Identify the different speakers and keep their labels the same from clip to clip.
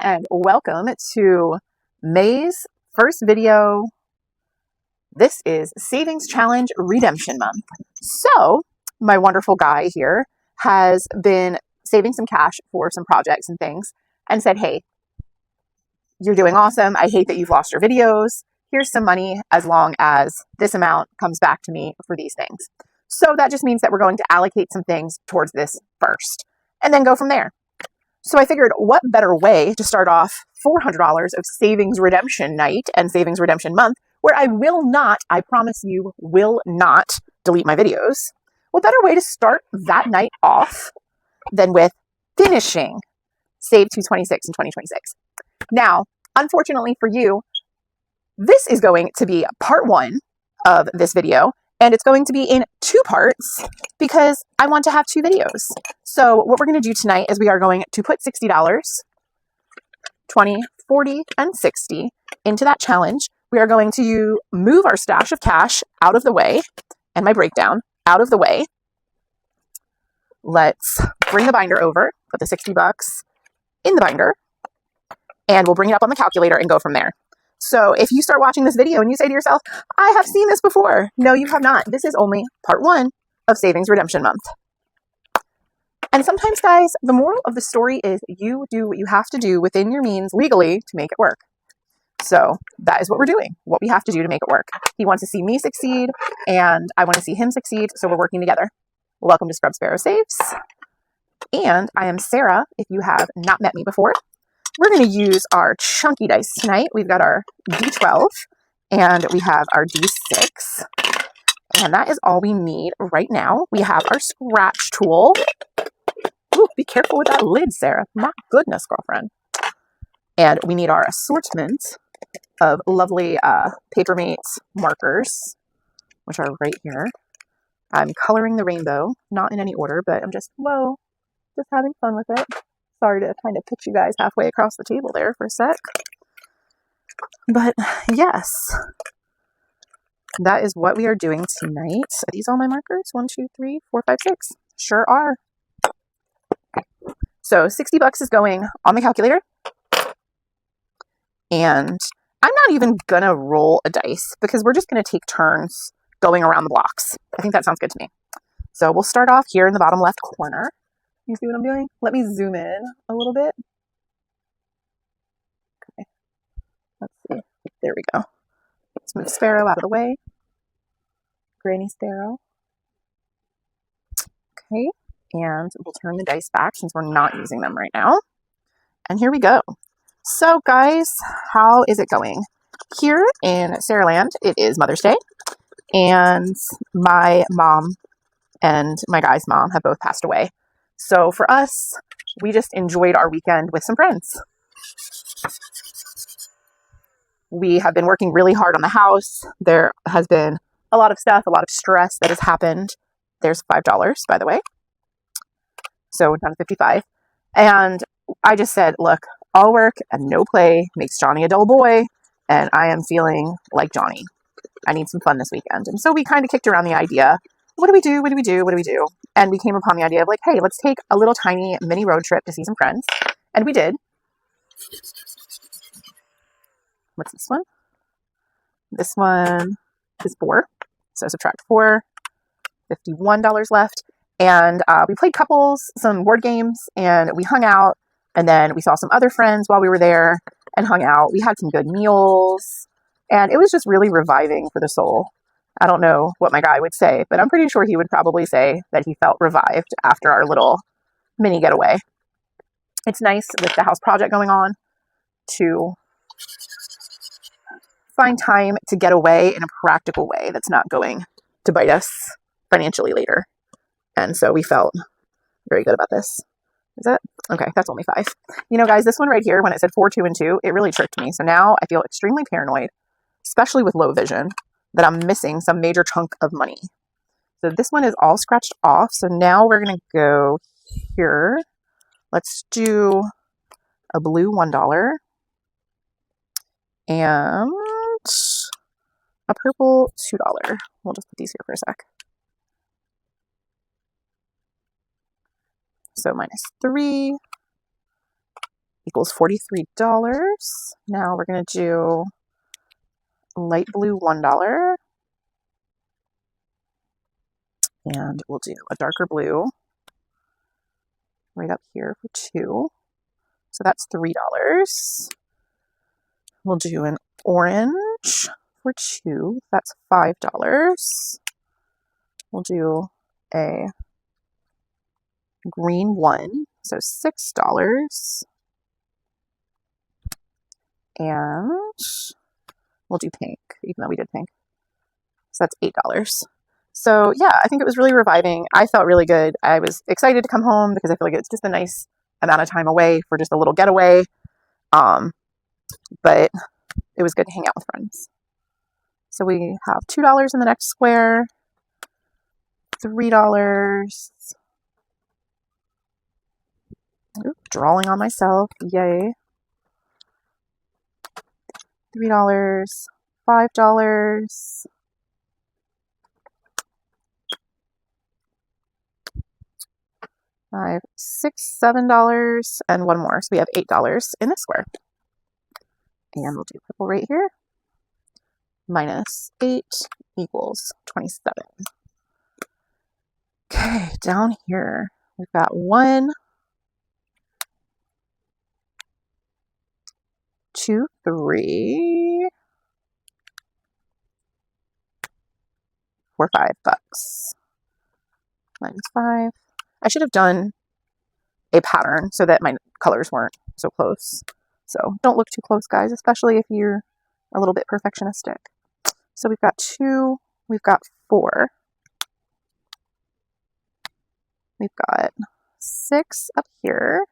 Speaker 1: and welcome to May's first video. This is Savings Challenge Redemption Month. So my wonderful guy here has been saving some cash for some projects and things and said, hey, you're doing awesome. I hate that you've lost your videos. Here's some money as long as this amount comes back to me for these things. So that just means that we're going to allocate some things towards this first and then go from there. So I figured what better way to start off $400 of savings redemption night and savings redemption month where I will not, I promise you, will not delete my videos. What better way to start that night off than with finishing Save 226 in 2026. Now, unfortunately for you, this is going to be part one of this video, and it's going to be in two parts because I want to have two videos. So what we're going to do tonight is we are going to put $60, 20, 40, and 60 into that challenge. We are going to move our stash of cash out of the way and my breakdown out of the way. Let's bring the binder over, put the $60 in the binder, and we'll bring it up on the calculator and go from there. So if you start watching this video and you say to yourself, I have seen this before. No, you have not. This is only part one of Savings Redemption Month. And sometimes, guys, the moral of the story is you do what you have to do within your means legally to make it work. So that is what we're doing, what we have to do to make it work. He wants to see me succeed, and I want to see him succeed, so we're working together. Welcome to Scrub Sparrow Saves. And I am Sarah, if you have not met me before. We're going to use our chunky dice tonight. We've got our D12 and we have our D6. And that is all we need right now. We have our scratch tool. Ooh, be careful with that lid, Sarah. My goodness, girlfriend. And we need our assortment of lovely Papermate markers, which are right here. I'm coloring the rainbow, not in any order, but I'm just having fun with it. Sorry to kind of pitch you guys halfway across the table there for a sec. But yes, that is what we are doing tonight. Are these all my markers? 1, 2, 3, 4, 5, 6. Sure are. So $60 is going on the calculator. And I'm not even going to roll a dice because we're just going to take turns going around the blocks. I think that sounds good to me. So we'll start off here in the bottom left corner. You see what I'm doing? Let me zoom in a little bit. Okay. Let's see. There we go. Let's move Sparrow out of the way. Granny Sparrow. Okay. And we'll turn the dice back since we're not using them right now. And here we go. So guys, how is it going? Here in Saraland, it is Mother's Day. And my mom and my guy's mom have both passed away. So for us, we just enjoyed our weekend with some friends. We have been working really hard on the house. There has been a lot of stuff, a lot of stress that has happened. There's $5, by the way. So down to 55. And I just said, look, all work and no play makes Johnny a dull boy. And I am feeling like Johnny. I need some fun this weekend. And so we kind of kicked around the idea, what do we do? What do we do? What do we do? And we came upon the idea of like, hey, let's take a little tiny mini road trip to see some friends. And we did. What's this one? This one is 4. So subtract 4, $51 left. And we played couples, some board games, and we hung out. And then we saw some other friends while we were there and hung out. We had some good meals. And it was just really reviving for the soul. I don't know what my guy would say, but I'm pretty sure he would probably say that he felt revived after our little mini getaway. It's nice with the house project going on to find time to get away in a practical way that's not going to bite us financially later. And so we felt very good about this. Is it? Okay, that's only 5. You know, guys, this one right here, when it said 4, 2, and 2, it really tricked me. So now I feel extremely paranoid, especially with low vision, that I'm missing some major chunk of money. So this one is all scratched off. So now we're going to go here. Let's do a blue $1 and a purple $2. We'll just put these here for a sec. So -3 equals $43. Now we're going to do light blue $1. And we'll do a darker blue right up here for 2. So that's $3. We'll do an orange for 2. That's $5. We'll do a green 1, so $6. And we'll do pink, even though we did pink. So that's $8. So yeah, I think it was really reviving. I felt really good. I was excited to come home because I feel like it's just a nice amount of time away for just a little getaway. But it was good to hang out with friends. So we have $2 in the next square, $3. Ooh, drawing on myself, yay. $3, $5, $5, $6, $7, and one more. So we have $8 in this square. And we'll do purple right here. Minus 8 equals 27. Okay, down here we've got 1, 2, 3, 4, $5. Minus 5. I should have done a pattern so that my colors weren't so close. So don't look too close, guys, especially if you're a little bit perfectionistic. So we've got 2, we've got 4. We've got 6 up here.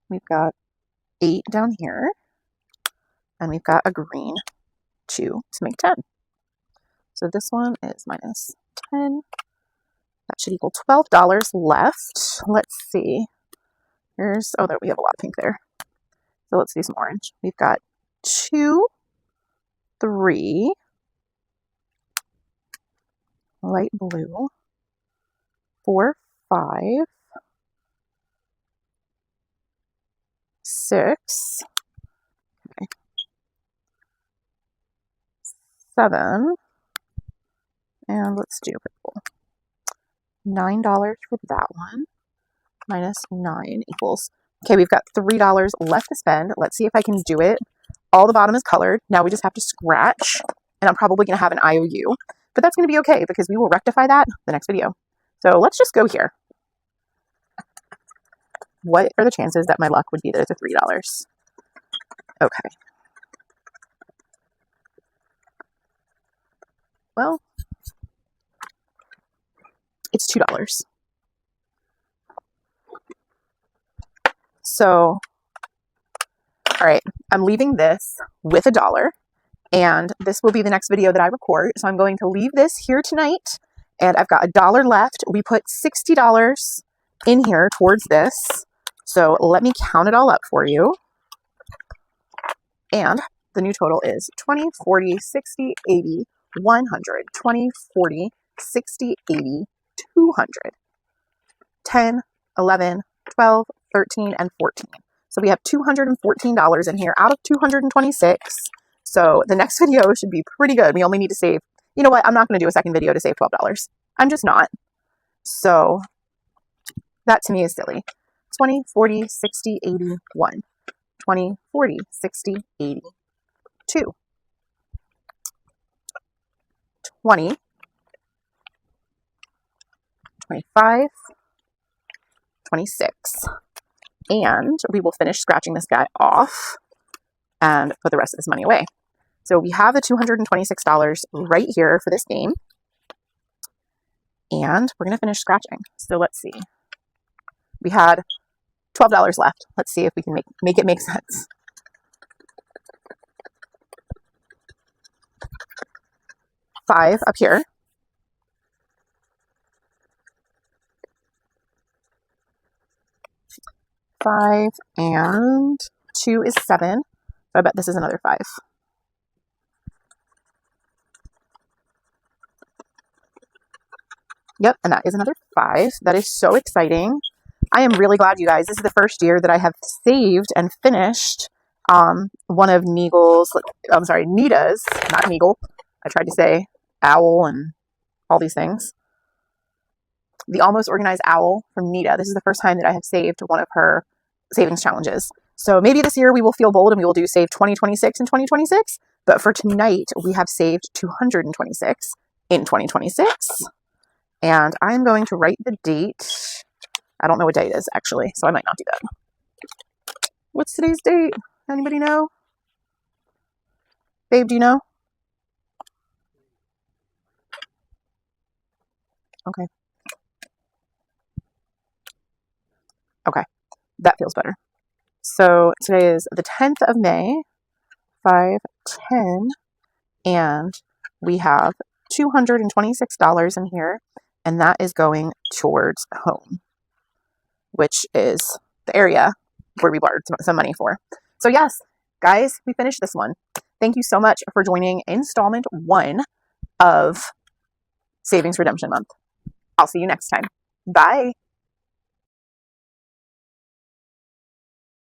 Speaker 1: We've got 8 down here. And we've got a green 2 to make 10. So this one is minus 10. That should equal $12 left. Let's see. Here's, oh, there we have a lot of pink there. So let's do some orange. We've got 2, 3, light blue, 4, 5, 6, okay, 7, and let's do purple. $9 for that one. Minus 9 equals, okay, we've got $3 left to spend. Let's see if I can do it. All the bottom is colored. Now we just have to scratch, and I'm probably going to have an IOU, but that's going to be okay because we will rectify that the next video. So let's just go here. What are the chances that my luck would be that it's a $3? Okay. Well, it's $2. So, all right, I'm leaving this with $1, and this will be the next video that I record. So I'm going to leave this here tonight, and I've got $1 left. We put $60 in here towards this. So let me count it all up for you. And the new total is 20, 40, 60, 80, 100, 20, 40, 60, 80, 200, 10, 11, 12, 13, and 14. So we have $214 in here out of 226. So the next video should be pretty good. We only need to save, you know what? I'm not going to do a second video to save $12. I'm just not. So that to me is silly. 20, 40, 60, 80, 1. 20, 40, 60, 80, 2. 20, 25, 26. And we will finish scratching this guy off and put the rest of this money away. So we have the $226 right here for this game. And we're going to finish scratching. So let's see. We had $12 left. Let's see if we can make it make sense. $5 up here. $5 and 2 is 7. So I bet this is another 5. Yep, and that is another 5. That is so exciting. I am really glad, you guys. This is the first year that I have saved and finished one of Nita's, not Neagle. I tried to say owl and all these things. The Almost Organized Owl from Nita. This is the first time that I have saved one of her savings challenges. So maybe this year we will feel bold and we will do save 2026 in 2026. But for tonight, we have saved 226 in 2026. And I'm going to write the date. I don't know what day it is, actually, so I might not do that. What's today's date? Anybody know? Babe, do you know? Okay. Okay, that feels better. So today is the 10th of May, 5:10, and we have $226 in here, and that is going towards home, which is the area where we borrowed some money for. So yes, guys, we finished this one. Thank you so much for joining installment 1 of Savings Redemption Month. I'll see you next time. Bye.